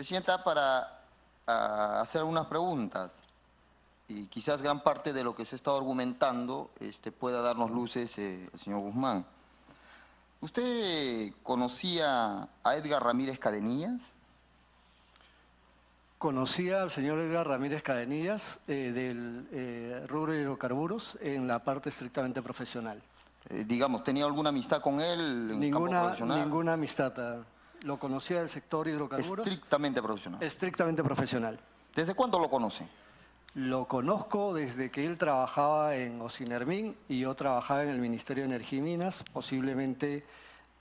Presidenta, para hacer algunas preguntas y quizás gran parte de lo que se ha estado argumentando pueda darnos luces el señor Guzmán. ¿Usted conocía a Edgar Ramírez Cadenillas? Conocía al señor Edgar Ramírez Cadenillas del rubro de hidrocarburos en la parte estrictamente profesional. Digamos, ¿tenía alguna amistad con él en el campo profesional? Ninguna amistad. Lo conocía del sector hidrocarburos. Estrictamente profesional. Estrictamente profesional. ¿Desde cuándo lo conoce? Lo conozco desde que él trabajaba en Ocinermin y yo trabajaba en el Ministerio de Energía y Minas, posiblemente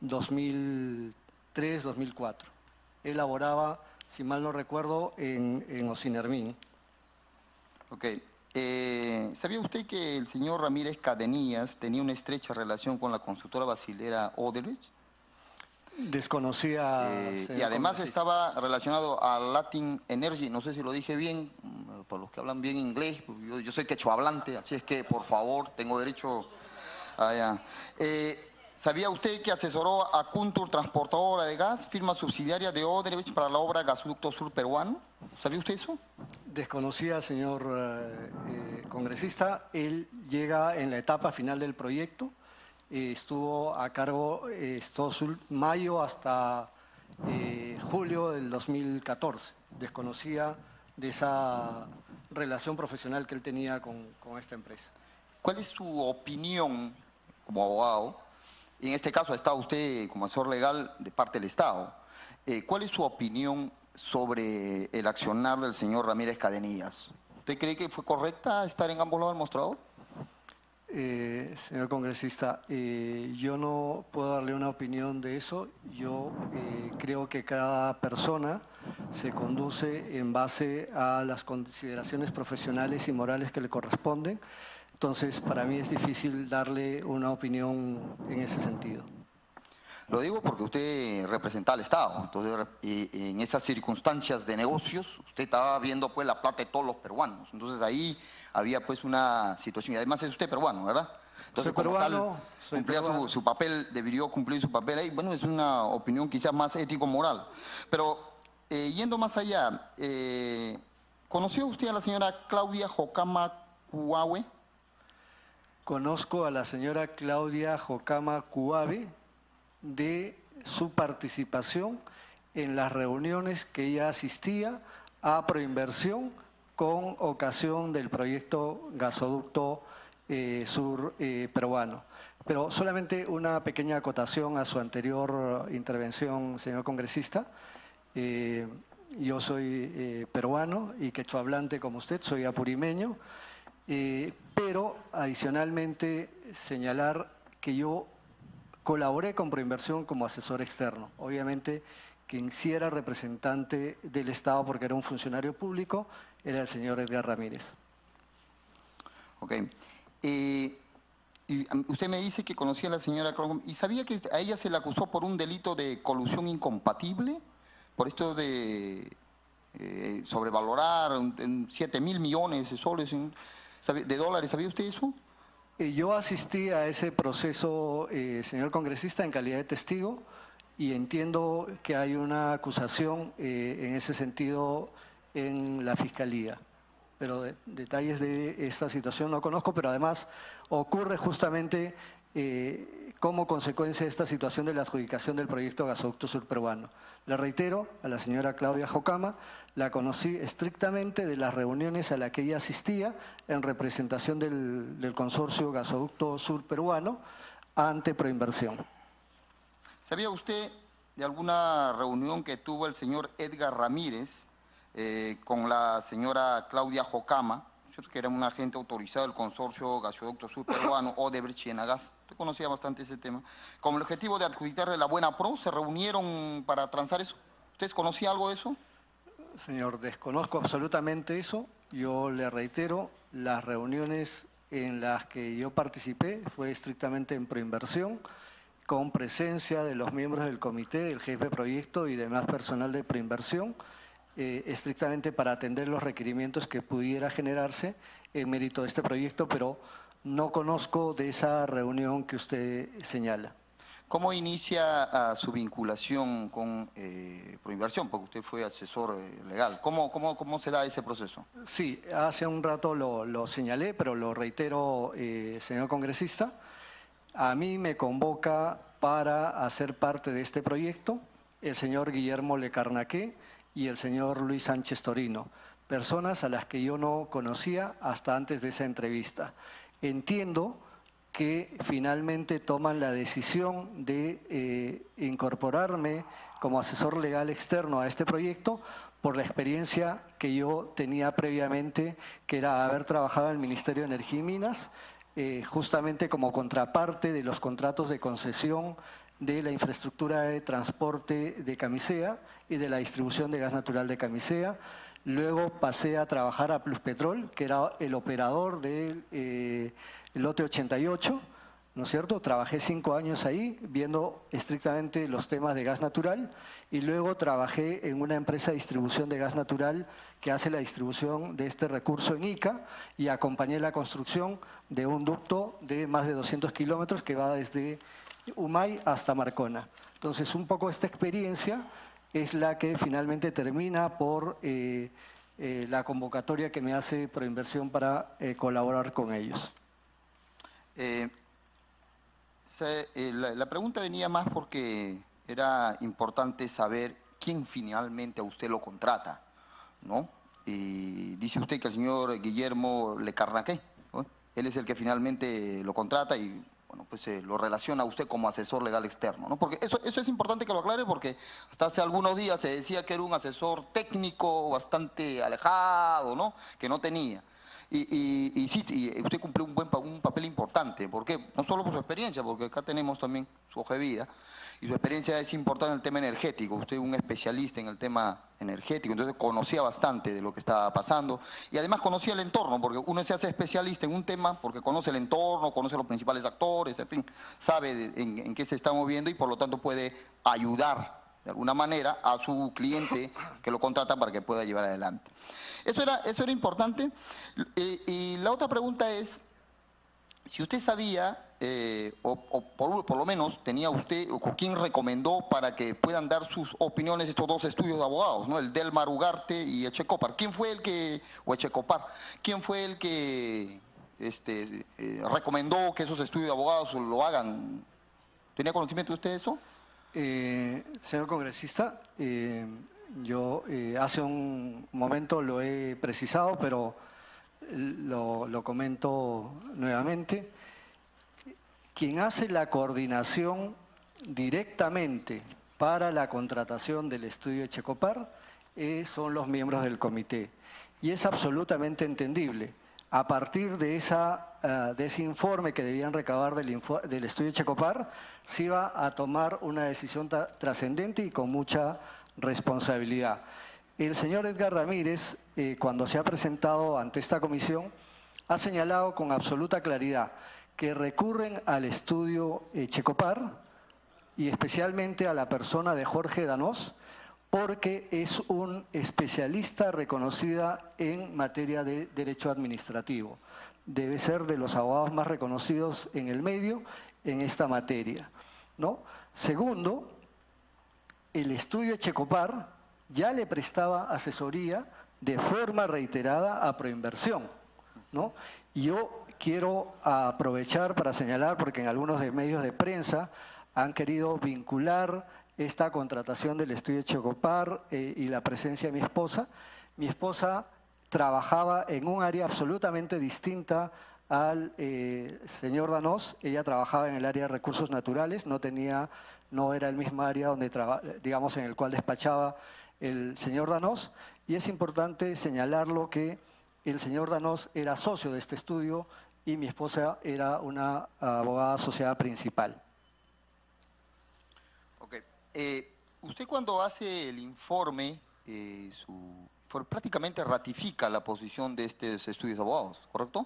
2003, 2004. Él laboraba, si mal no recuerdo, en Ocinermin. Ok. ¿Sabía usted que el señor Ramírez Cadenillas tenía una estrecha relación con la constructora basilera Odebrecht? Desconocía. Y además estaba relacionado a Latin Energy, no sé si lo dije bien, por los que hablan bien inglés, yo soy quechohablante, así es que por favor tengo derecho allá. ¿Sabía usted que asesoró a Kuntur Transportadora de Gas, firma subsidiaria de Odebrecht para la obra Gasoducto Sur Peruano? ¿Sabía usted eso? Desconocía, señor congresista. Él llega en la etapa final del proyecto. Estuvo a cargo mayo hasta julio del 2014. Desconocía de esa relación profesional que él tenía con esta empresa. ¿Cuál es su opinión como abogado? En este caso está usted como asesor legal de parte del Estado. ¿Cuál es su opinión sobre el accionar del señor Ramírez Cadenillas? ¿Usted cree que fue correcta estar en ambos lados del mostrador? Señor congresista, yo no puedo darle una opinión de eso. Yo creo que cada persona se conduce en base a las consideraciones profesionales y morales que le corresponden. Entonces, para mí es difícil darle una opinión en ese sentido. Lo digo porque usted representa al Estado, entonces en esas circunstancias de negocios usted estaba viendo pues la plata de todos los peruanos, entonces ahí había pues una situación, y además es usted peruano, ¿verdad? Entonces soy peruano, cumplía su papel, debió cumplir su papel ahí, bueno, es una opinión quizás más ético-moral, pero yendo más allá, ¿conoció usted a la señora Claudia Jocama Cuahue? Conozco a la señora Claudia Jocama Cuahue de su participación en las reuniones que ella asistía a Proinversión con ocasión del proyecto Gasoducto Sur Peruano. Pero solamente una pequeña acotación a su anterior intervención, señor congresista. Yo soy peruano y quechohablante como usted, soy apurimeño, pero adicionalmente señalar que yo colaboré con Proinversión como asesor externo. Obviamente, quien sí era representante del Estado porque era un funcionario público era el señor Edgar Ramírez. Ok. Y usted me dice que conocía a la señora Claudia, ¿y sabía que a ella se le acusó por un delito de colusión incompatible? Por esto de sobrevalorar en 7.000 millones de soles, de dólares, ¿sabía usted eso? Yo asistí a ese proceso, señor congresista, en calidad de testigo y entiendo que hay una acusación en ese sentido en la Fiscalía. Pero detalles de esta situación no conozco, pero además ocurre justamente como consecuencia de esta situación de la adjudicación del proyecto Gasoducto Sur Peruano. Le reitero a la señora Claudia Jocama, la conocí estrictamente de las reuniones a las que ella asistía en representación del consorcio Gasoducto Sur Peruano ante Proinversión. ¿Sabía usted de alguna reunión que tuvo el señor Edgar Ramírez con la señora Claudia Jocama, ¿cierto? Que era un agente autorizado del consorcio Gasoducto Sur Peruano, Odebrecht y Enagas? Usted conocía bastante ese tema. Con el objetivo de adjudicarle la buena pro, ¿se reunieron para transar eso? ¿Ustedes conocían algo de eso? Señor, desconozco absolutamente eso. Yo le reitero, las reuniones en las que yo participé fue estrictamente en Proinversión, con presencia de los miembros del comité, del jefe de proyecto y demás personal de Proinversión, estrictamente para atender los requerimientos que pudiera generarse en mérito de este proyecto, pero no conozco de esa reunión que usted señala. ¿Cómo inicia su vinculación con Proinversión? Porque usted fue asesor legal. ¿Cómo se da ese proceso? Sí, hace un rato lo señalé, pero lo reitero, señor congresista. A mí me convoca para hacer parte de este proyecto el señor Guillermo Lecarnaqué y el señor Luis Sánchez Torino, personas a las que yo no conocía hasta antes de esa entrevista. Entiendo que finalmente toman la decisión de incorporarme como asesor legal externo a este proyecto por la experiencia que yo tenía previamente, que era haber trabajado en el Ministerio de Energía y Minas, justamente como contraparte de los contratos de concesión de la infraestructura de transporte de Camisea y de la distribución de gas natural de Camisea. Luego pasé a trabajar a Pluspetrol, que era el operador del lote 88, ¿no es cierto? Trabajé 5 años ahí, viendo estrictamente los temas de gas natural, y luego trabajé en una empresa de distribución de gas natural que hace la distribución de este recurso en Ica, y acompañé la construcción de un ducto de más de 200 kilómetros que va desde Humay hasta Marcona. Entonces, un poco esta experiencia es la que finalmente termina por la convocatoria que me hace Proinversión para colaborar con ellos. La pregunta venía más porque era importante saber quién finalmente a usted lo contrata, ¿no? Y dice usted que el señor Guillermo Lecarnaqué, ¿no? Él es el que finalmente lo contrata y bueno, pues lo relaciona a usted como asesor legal externo, ¿no? Porque eso es importante que lo aclare, porque hasta hace algunos días se decía que era un asesor técnico bastante alejado, ¿no? Que no tenía. Y sí, y usted cumplió un papel importante. ¿Por qué? No solo por su experiencia, porque acá tenemos también su hoja de vida, y su experiencia es importante en el tema energético. Usted es un especialista en el tema energético, entonces conocía bastante de lo que estaba pasando, y además conocía el entorno, porque uno se hace especialista en un tema porque conoce el entorno, conoce los principales actores, en fin, sabe en qué se está moviendo y por lo tanto puede ayudar de alguna manera a su cliente que lo contrata para que pueda llevar adelante. Eso era importante. Y la otra pregunta es, si usted sabía, o por lo menos tenía usted, o quién recomendó para que puedan dar sus opiniones estos dos estudios de abogados, ¿no? El Delmar Ugarte y Echecopar. ¿Quién fue el que, o Echecopar, quién fue el que recomendó que esos estudios de abogados lo hagan? ¿Tenía conocimiento usted de eso? Señor congresista, yo hace un momento lo he precisado, pero lo comento nuevamente. Quien hace la coordinación directamente para la contratación del estudio Echecopar son los miembros del comité. Y es absolutamente entendible. A partir de ese informe que debían recabar del estudio Echecopar, se iba a tomar una decisión trascendente y con mucha responsabilidad. El señor Edgar Ramírez, cuando se ha presentado ante esta comisión, ha señalado con absoluta claridad que recurren al estudio Echecopar y especialmente a la persona de Jorge Danós, porque es un especialista reconocida en materia de derecho administrativo. Debe ser de los abogados más reconocidos en el medio en esta materia, ¿no? Segundo, el estudio Echecopar ya le prestaba asesoría de forma reiterada a Proinversión, ¿no? Y yo quiero aprovechar para señalar, porque en algunos de medios de prensa han querido vincular esta contratación del estudio Echecopar y la presencia de mi esposa. Mi esposa trabajaba en un área absolutamente distinta al señor Danós. Ella trabajaba en el área de recursos naturales, no era el mismo área donde digamos en el cual despachaba el señor Danós, y es importante señalarlo que el señor Danós era socio de este estudio y mi esposa era una abogada asociada principal. Ok. Usted cuando hace el informe, prácticamente ratifica la posición de estos estudios de abogados, ¿correcto?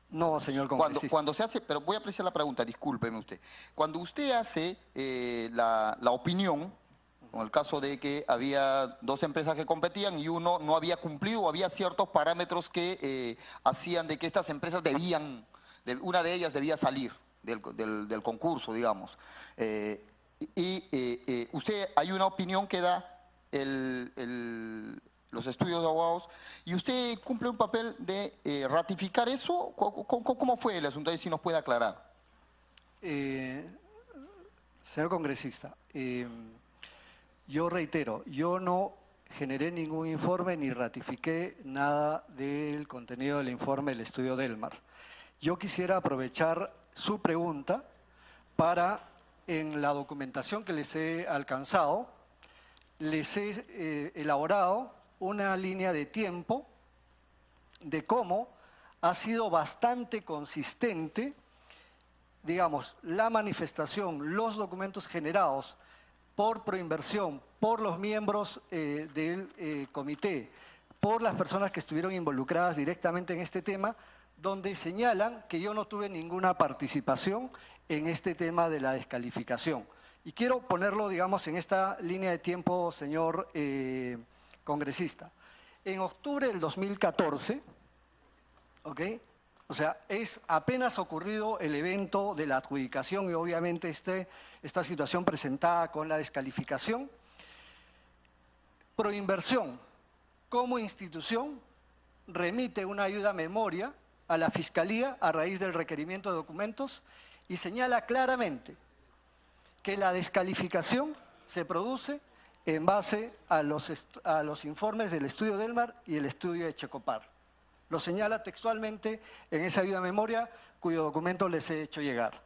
No, señor congresista. Cuando se hace, pero voy a apreciar la pregunta, discúlpeme usted. Cuando usted hace la opinión, con el caso de que había dos empresas que competían y uno no había cumplido, o había ciertos parámetros que hacían de que estas empresas una de ellas debía salir del concurso, digamos. Usted, hay una opinión que da los estudios de abogados, y usted cumple un papel de ratificar eso. ¿Cómo fue el asunto? Ahí si nos puede aclarar. Señor congresista, yo reitero, yo no generé ningún informe ni ratifiqué nada del contenido del informe del estudio Delmar. Yo quisiera aprovechar su pregunta para, en la documentación que les he alcanzado, les he elaborado una línea de tiempo de cómo ha sido bastante consistente, digamos, la manifestación, los documentos generados por Proinversión, por los miembros del comité, por las personas que estuvieron involucradas directamente en este tema, donde señalan que yo no tuve ninguna participación en este tema de la descalificación. Y quiero ponerlo, digamos, en esta línea de tiempo, señor congresista. En octubre del 2014, ¿ok?, o sea, es apenas ocurrido el evento de la adjudicación y obviamente esta situación presentada con la descalificación. Proinversión, como institución, remite una ayuda a memoria a la Fiscalía a raíz del requerimiento de documentos y señala claramente que la descalificación se produce en base a los informes del estudio Delmar y el estudio de Checopar. Lo señala textualmente en esa ayuda a memoria, cuyo documento les he hecho llegar.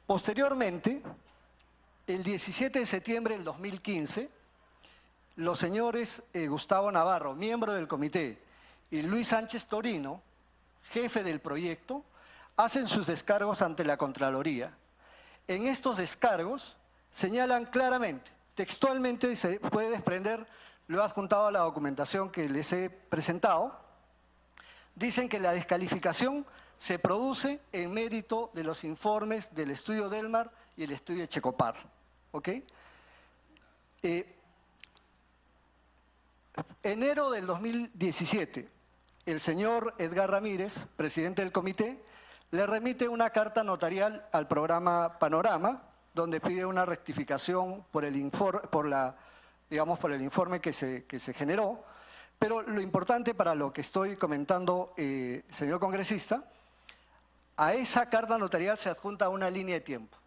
Posteriormente, el 17 de septiembre del 2015, los señores Gustavo Navarro, miembro del comité, y Luis Sánchez Torino, jefe del proyecto, hacen sus descargos ante la Contraloría. En estos descargos señalan claramente, textualmente se puede desprender, lo he adjuntado a la documentación que les he presentado. Dicen que la descalificación se produce en mérito de los informes del estudio Delmar y el estudio Checopar. ¿Ok? Enero del 2017, el señor Edgar Ramírez, presidente del comité, le remite una carta notarial al programa Panorama, donde pide una rectificación por el informe que se generó. Pero lo importante para lo que estoy comentando, señor congresista, a esa carta notarial se adjunta una línea de tiempo.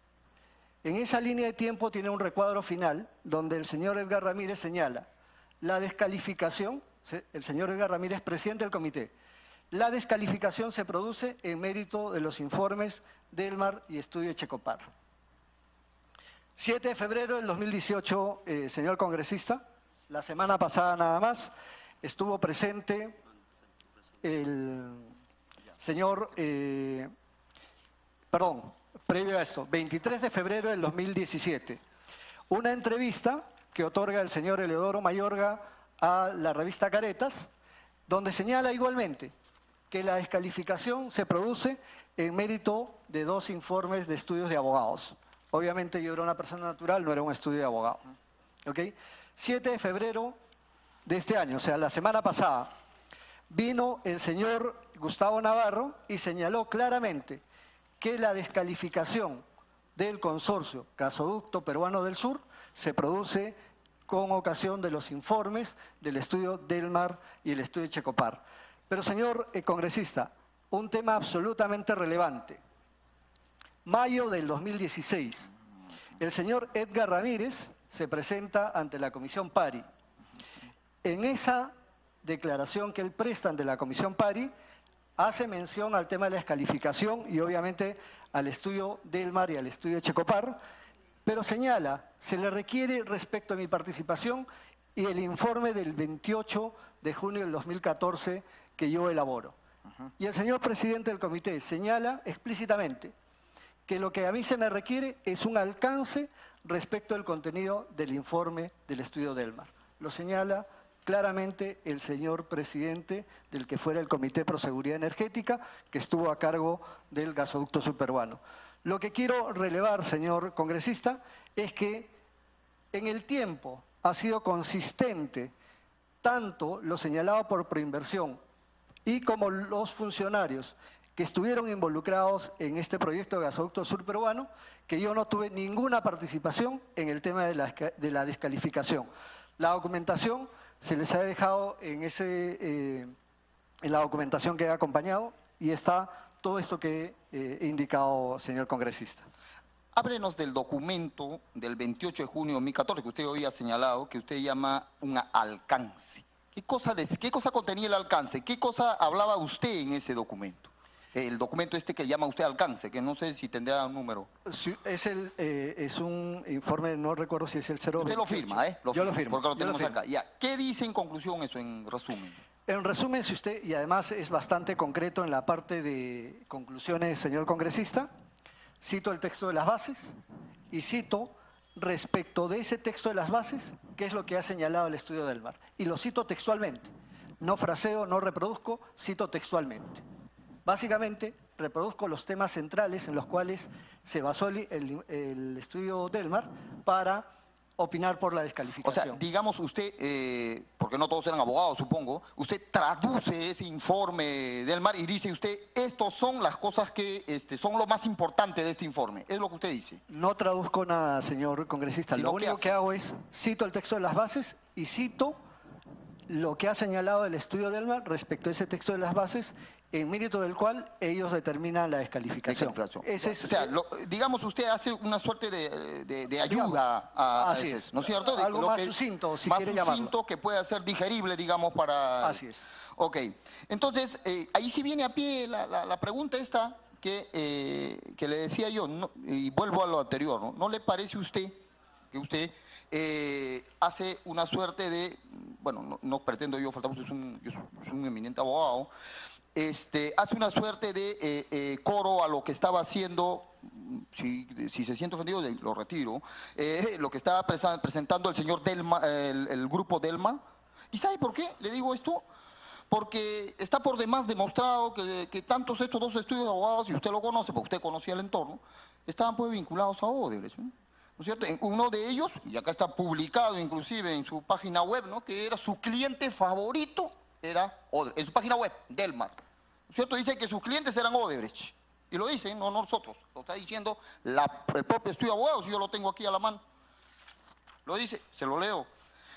En esa línea de tiempo tiene un recuadro final donde el señor Edgar Ramírez señala la descalificación, el señor Edgar Ramírez, presidente del comité, la descalificación se produce en mérito de los informes Delmar y estudio Checopar. 7 de febrero del 2018, señor congresista, la semana pasada nada más, estuvo presente el señor, previo a esto, 23 de febrero del 2017, una entrevista que otorga el señor Eleodoro Mayorga a la revista Caretas, donde señala igualmente que la descalificación se produce en mérito de 2 informes de estudios de abogados. Obviamente yo era una persona natural, no era un estudio de abogado. ¿Ok? 7 de febrero de este año, o sea, la semana pasada, vino el señor Gustavo Navarro y señaló claramente que la descalificación del consorcio Gasoducto Peruano del Sur se produce con ocasión de los informes del estudio Delmar y el estudio Checopar. Pero, señor congresista, un tema absolutamente relevante. Mayo del 2016, el señor Edgar Ramírez se presenta ante la Comisión PARI. En esa declaración que él presta ante la Comisión PARI, hace mención al tema de la descalificación y obviamente al estudio Delmar y al estudio Checopar, pero señala, se le requiere respecto a mi participación y el informe del 28 de junio del 2014 que yo elaboro. Y el señor presidente del comité señala explícitamente que lo que a mí se me requiere es un alcance respecto al contenido del informe del estudio Delmar. Lo señala claramente el señor presidente del que fuera el Comité Pro Seguridad Energética, que estuvo a cargo del gasoducto subperuano. Lo que quiero relevar, señor congresista, es que en el tiempo ha sido consistente tanto lo señalado por Proinversión y como los funcionarios que estuvieron involucrados en este proyecto de gasoducto sur peruano, que yo no tuve ninguna participación en el tema de la descalificación. La documentación se les ha dejado en la documentación que he acompañado y está todo esto que he indicado, señor congresista. Háblenos del documento del 28 de junio de 2014 que usted hoy ha señalado, que usted llama un alcance. ¿Qué cosa contenía el alcance? ¿Qué cosa hablaba usted en ese documento? El documento este que llama usted alcance, que no sé si tendrá un número. Sí, es un informe, no recuerdo si es el 028. Usted lo firma, ¿eh? Yo lo firmo. Porque lo tenemos acá. Ya. ¿Qué dice en conclusión eso, en resumen? En resumen, si usted, y además es bastante concreto en la parte de conclusiones, señor congresista, cito el texto de las bases y cito respecto de ese texto de las bases, qué es lo que ha señalado el estudio del mar. Y lo cito textualmente. No fraseo, no reproduzco, cito textualmente. Básicamente, reproduzco los temas centrales en los cuales se basó el estudio del mar para opinar por la descalificación. O sea, digamos usted, porque no todos eran abogados, supongo, usted traduce ese informe del mar y dice usted, estos son las cosas que son lo más importante de este informe. ¿Es lo que usted dice? No traduzco nada, señor congresista. Lo único que hago es, cito el texto de las bases y cito lo que ha señalado el estudio del mar respecto a ese texto de las bases, en mérito del cual ellos determinan la descalificación. Digamos, usted hace una suerte de ayuda a así es. ¿no es cierto? Algo más sucinto, si quiere llamarlo. Más sucinto, que pueda ser digerible, digamos, para... Así es. Ok. Entonces, ahí sí viene a pie la pregunta esta que le decía yo, y vuelvo a lo anterior, ¿no? ¿No le parece usted que usted hace una suerte de, bueno, no pretendo yo faltar, porque yo soy un eminente abogado, hace una suerte de coro a lo que estaba haciendo, si se siente ofendido lo retiro, lo que estaba presentando el señor Delma, el grupo Delma? ¿Y sabe por qué le digo esto? Porque está por demás demostrado que tantos estos dos estudios de abogados, y usted lo conoce, porque usted conocía el entorno, estaban pues vinculados a Odebrecht, ¿no? ¿No es cierto? Uno de ellos, y acá está publicado inclusive en su página web, ¿no? Que era su cliente favorito, era Odebrecht, en su página web, Delmar. ¿No es cierto? Dice que sus clientes eran Odebrecht. Y lo dicen, no nosotros, lo está diciendo el propio estudio de abogados, yo lo tengo aquí a la mano. Lo dice, se lo leo.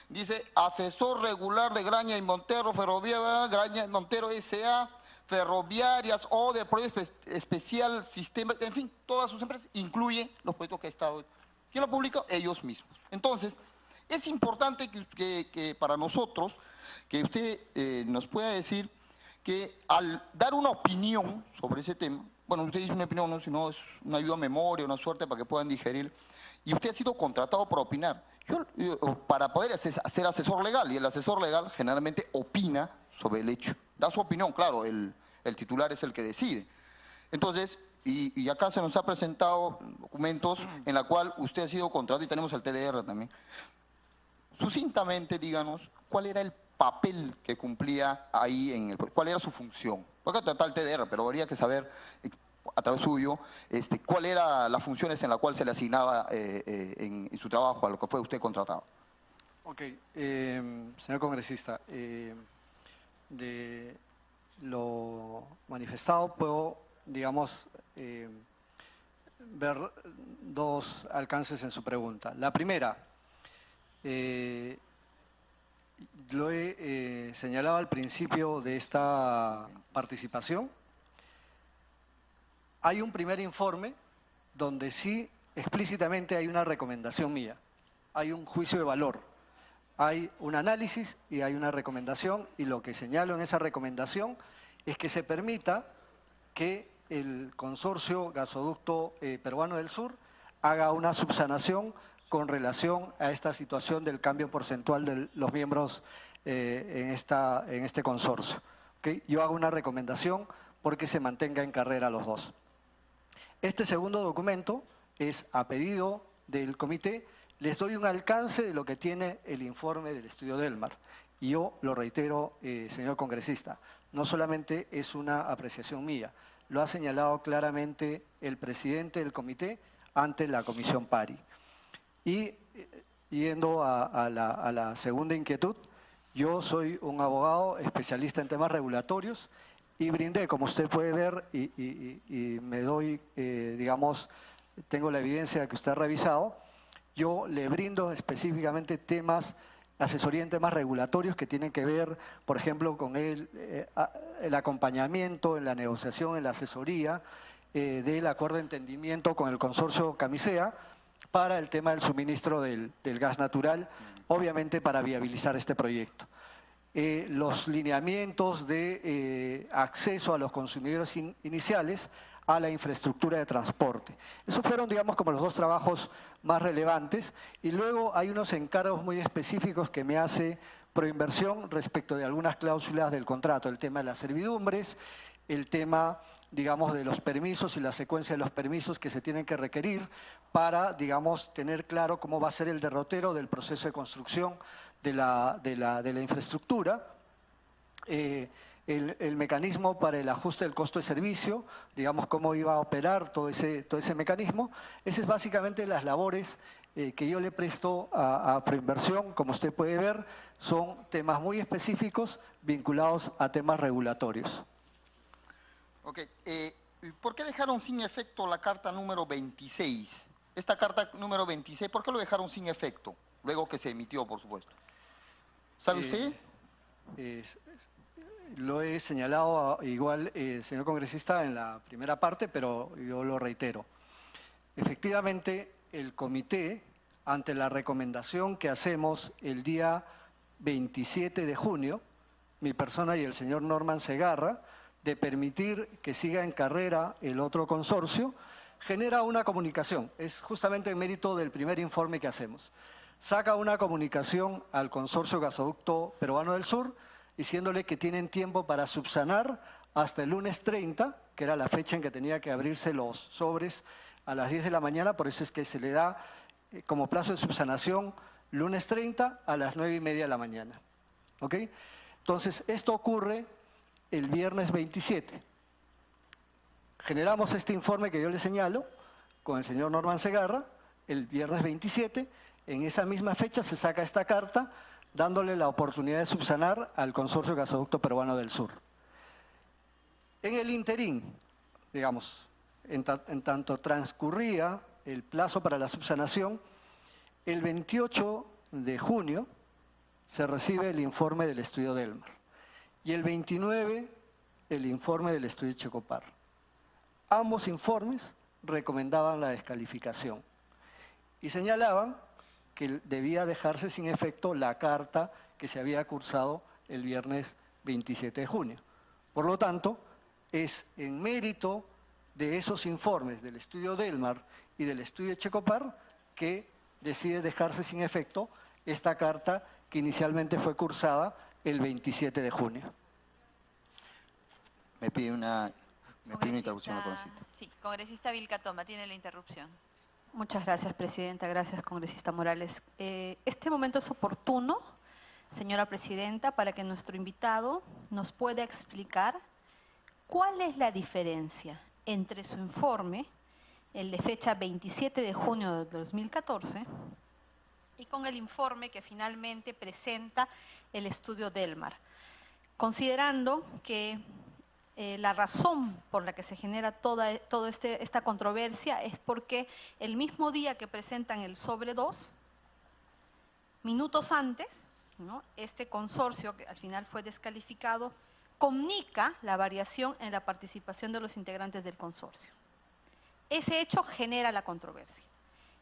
Dice, asesor regular de Graña y Montero, Ferroviaria, Graña y Montero S.A., Ferroviarias, Odebrecht, Especial Sistema, en fin, todas sus empresas, incluye los proyectos que ha estado. ¿Quién lo publica? Ellos mismos. Entonces, es importante que para nosotros, que usted nos pueda decir que al dar una opinión sobre ese tema, bueno, usted dice una opinión, no, sino es una ayuda a memoria, una suerte para que puedan digerir, y usted ha sido contratado para opinar, para poder ser asesor legal, y el asesor legal generalmente opina sobre el hecho, da su opinión, claro, el titular es el que decide. Entonces, y acá se nos ha presentado documentos en la cual usted ha sido contratado, y tenemos el TDR también. Sucintamente, díganos, ¿cuál era el papel que cumplía ahí, cuál era su función? Porque acá está el TDR, pero habría que saber, a través suyo, cuál eran las funciones en las cuales se le asignaba en su trabajo a lo que fue usted contratado. Ok, señor congresista, de lo manifestado puedo, digamos, ver dos alcances en su pregunta. La primera, lo he señalado al principio de esta participación. Hay un primer informe donde sí explícitamente hay una recomendación mía, hay un juicio de valor, hay un análisis y hay una recomendación, y lo que señalo en esa recomendación es que se permita que el consorcio gasoducto peruano del sur haga una subsanación con relación a esta situación del cambio porcentual de los miembros en este consorcio. ¿Okay? Yo hago una recomendación porque se mantenga en carrera los dos. Este segundo documento es a pedido del comité, les doy un alcance de lo que tiene el informe del estudio Delmar. Y yo lo reitero, señor congresista, no solamente es una apreciación mía, lo ha señalado claramente el presidente del comité ante la Comisión PARI. Y yendo a la segunda inquietud, yo soy un abogado especialista en temas regulatorios y brindé, como usted puede ver, y me doy, digamos, tengo la evidencia que usted ha revisado, yo le brindo específicamente asesoría en temas regulatorios que tienen que ver, por ejemplo, con el acompañamiento en la negociación, en la asesoría del acuerdo de entendimiento con el consorcio Camisea para el tema del suministro del gas natural, obviamente para viabilizar este proyecto. Los lineamientos de acceso a los consumidores iniciales a la infraestructura de transporte. Esos fueron, digamos, como los dos trabajos más relevantes. Y luego hay unos encargos muy específicos que me hace Proinversión respecto de algunas cláusulas del contrato, el tema de las servidumbres, el tema, digamos, de los permisos y la secuencia de los permisos que se tienen que requerir para, digamos, tener claro cómo va a ser el derrotero del proceso de construcción de la infraestructura. El mecanismo para el ajuste del costo de servicio, digamos cómo iba a operar todo ese mecanismo. Esas es básicamente las labores que yo le presto a Proinversión. Como usted puede ver, son temas muy específicos vinculados a temas regulatorios. Ok, ¿por qué dejaron sin efecto la carta número 26? Esta carta número 26, ¿por qué lo dejaron sin efecto? Luego que se emitió, por supuesto. ¿Sabe usted? Lo he señalado igual, señor congresista, en la primera parte, pero yo lo reitero. Efectivamente, el comité, ante la recomendación que hacemos el día 27 de junio, mi persona y el señor Norman Segarra, de permitir que siga en carrera el otro consorcio, genera una comunicación. Es justamente el mérito del primer informe que hacemos. Saca una comunicación al Consorcio Gasoducto Peruano del Sur, diciéndole que tienen tiempo para subsanar hasta el lunes 30, que era la fecha en que tenía que abrirse los sobres a las 10 de la mañana, por eso es que se le da como plazo de subsanación lunes 30 a las 9:30 de la mañana. ¿Ok? Entonces, esto ocurre el viernes 27. Generamos este informe que yo le señalo con el señor Norman Segarra, el viernes 27, en esa misma fecha se saca esta carta, dándole la oportunidad de subsanar al Consorcio Gasoducto Peruano del Sur. En el interín, digamos, en tanto transcurría el plazo para la subsanación, el 28 de junio se recibe el informe del estudio Delmar y el 29 el informe del estudio Checopar. Ambos informes recomendaban la descalificación y señalaban que debía dejarse sin efecto la carta que se había cursado el viernes 27 de junio. Por lo tanto, es en mérito de esos informes del estudio Delmar y del estudio Checopar que decide dejarse sin efecto esta carta que inicialmente fue cursada el 27 de junio. Me pide una interrupción la congresista. Sí, congresista Vilca Toma, tiene la interrupción. Muchas gracias, presidenta. Gracias, congresista Morales. Este momento es oportuno, señora presidenta, para que nuestro invitado nos pueda explicar cuál es la diferencia entre su informe, el de fecha 27 de junio de 2014, y con el informe que finalmente presenta el estudio Delmar, considerando que la razón por la que se genera toda esta controversia es porque el mismo día que presentan el sobre 2, minutos antes, ¿no?, este consorcio, que al final fue descalificado, comunica la variación en la participación de los integrantes del consorcio. Ese hecho genera la controversia.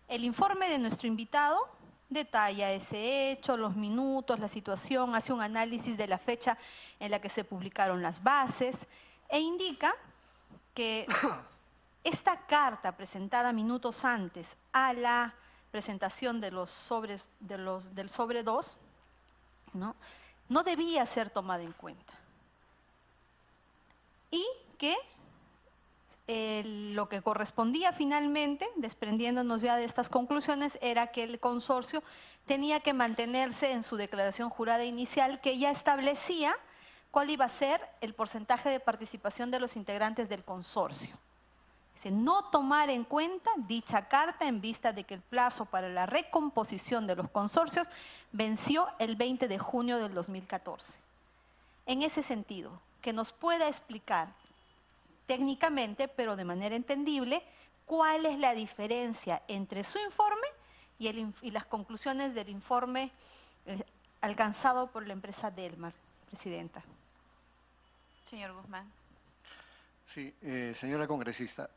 El informe de nuestro invitado detalla ese hecho, los minutos, la situación, hace un análisis de la fecha en la que se publicaron las bases e indica que esta carta presentada minutos antes a la presentación de los sobres del sobre 2, no debía ser tomada en cuenta. Y que lo que correspondía finalmente, desprendiéndonos ya de estas conclusiones, era que el consorcio tenía que mantenerse en su declaración jurada inicial, que ya establecía cuál iba a ser el porcentaje de participación de los integrantes del consorcio. Dice, no tomar en cuenta dicha carta en vista de que el plazo para la recomposición de los consorcios venció el 20 de junio del 2014. en ese sentido, que nos pueda explicar técnicamente, pero de manera entendible, cuál es la diferencia entre su informe y las conclusiones del informe alcanzado por la empresa Delmar, Presidenta. Señor Guzmán. Sí, señora congresista.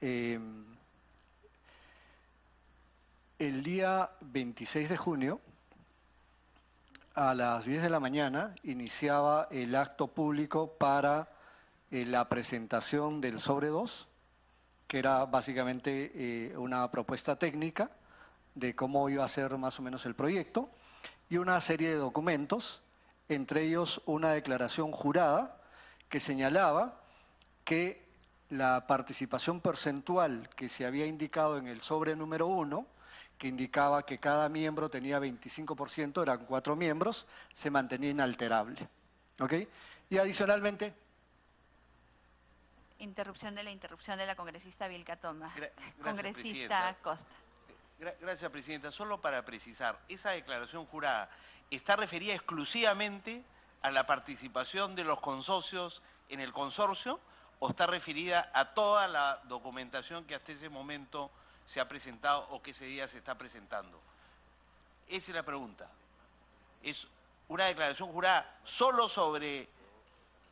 El día 26 de junio, a las 10 de la mañana, iniciaba el acto público para la presentación del sobre 2, que era básicamente una propuesta técnica de cómo iba a ser más o menos el proyecto, y una serie de documentos, entre ellos una declaración jurada que señalaba que la participación porcentual que se había indicado en el sobre número 1, que indicaba que cada miembro tenía 25%, eran 4 miembros, se mantenía inalterable. ¿Ok? Y adicionalmente... Interrupción de la congresista Vilca Toma. Congresista Presidenta. Costa. Gracias, Presidenta. Solo para precisar, esa declaración jurada está referida exclusivamente a la participación de los consorcios en el consorcio o está referida a toda la documentación que hasta ese momento se ha presentado o que ese día se está presentando. Esa es la pregunta. ¿Es una declaración jurada solo sobre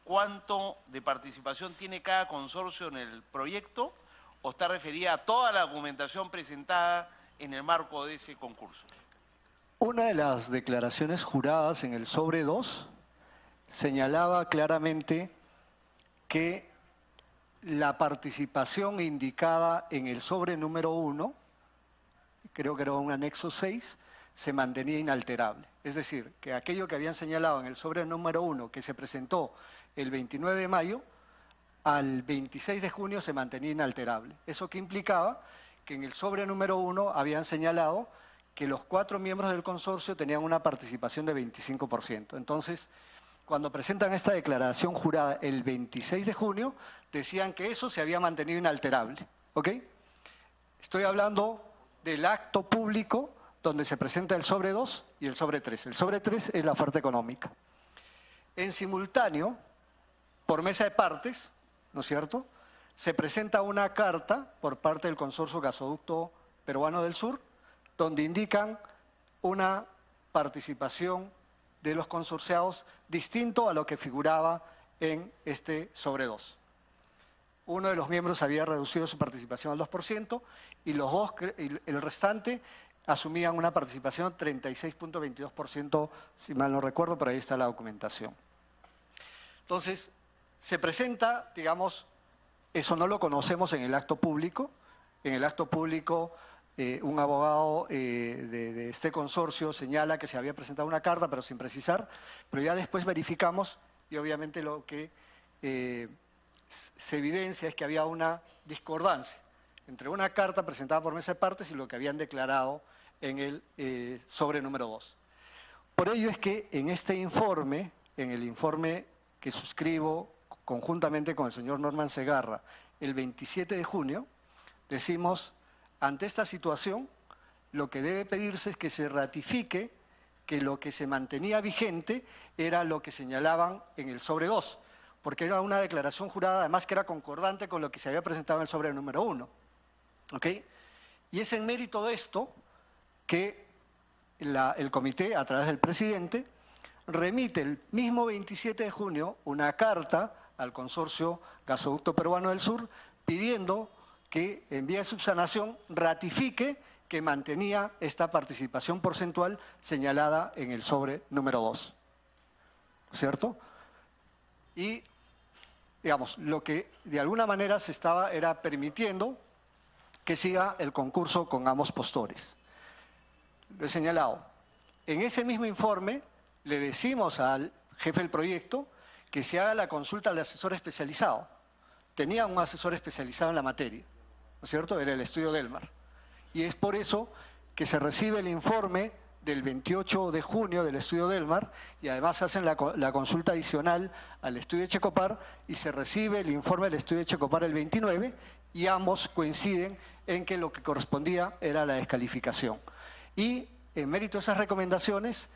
cuánto de participación tiene cada consorcio en el proyecto o está referida a toda la documentación presentada en el marco de ese concurso? Una de las declaraciones juradas en el sobre 2 señalaba claramente que la participación indicada en el sobre número 1, creo que era un anexo 6, se mantenía inalterable. Es decir, que aquello que habían señalado en el sobre número 1, que se presentó el 29 de mayo, al 26 de junio se mantenía inalterable. ¿Eso qué implicaba? Que en el sobre número 1 habían señalado que los 4 miembros del consorcio tenían una participación de 25%. Entonces, cuando presentan esta declaración jurada el 26 de junio, decían que eso se había mantenido inalterable. ¿Ok? Estoy hablando del acto público donde se presenta el sobre 2 y el sobre 3. El sobre 3 es la oferta económica. En simultáneo, por mesa de partes, ¿no es cierto?, se presenta una carta por parte del Consorcio Gasoducto Peruano del Sur, donde indican una participación de los consorciados distinto a lo que figuraba en este sobre 2. Uno de los miembros había reducido su participación al 2% y los dos, el restante, asumían una participación 36.22%, si mal no recuerdo, pero ahí está la documentación. Entonces, se presenta, digamos, eso no lo conocemos en el acto público. En el acto público, un abogado de este consorcio señala que se había presentado una carta, pero sin precisar, pero ya después verificamos y obviamente lo que se evidencia es que había una discordancia entre una carta presentada por mesa de partes y lo que habían declarado en el sobre número 2. Por ello es que en este informe, en el informe que suscribo conjuntamente con el señor Norman Segarra, el 27 de junio, decimos, ante esta situación, lo que debe pedirse es que se ratifique que lo que se mantenía vigente era lo que señalaban en el sobre 2, porque era una declaración jurada, además que era concordante con lo que se había presentado en el sobre número 1. ¿Ok? Y es en mérito de esto que el comité, a través del presidente, remite el mismo 27 de junio una carta al Consorcio Gasoducto Peruano del Sur pidiendo que en vía de subsanación ratifique que mantenía esta participación porcentual señalada en el sobre número 2. ¿Cierto? Y, digamos, lo que de alguna manera se estaba era permitiendo que siga el concurso con ambos postores. Lo he señalado. En ese mismo informe le decimos al jefe del proyecto que se haga la consulta al asesor especializado. Tenía un asesor especializado en la materia, ¿no es cierto? Era el estudio Delmar. Y es por eso que se recibe el informe del 28 de junio del estudio Delmar y además hacen la consulta adicional al estudio de Checopar y se recibe el informe del estudio de Checopar el 29 y ambos coinciden en que lo que correspondía era la descalificación. Y en mérito de esas recomendaciones,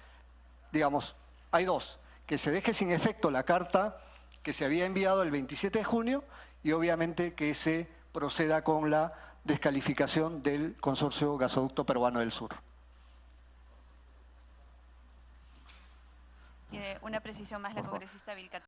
digamos, hay dos, que se deje sin efecto la carta que se había enviado el 27 de junio y obviamente que se proceda con la descalificación del Consorcio Gasoducto Peruano del Sur. Una precisión más, la congresista Vilca.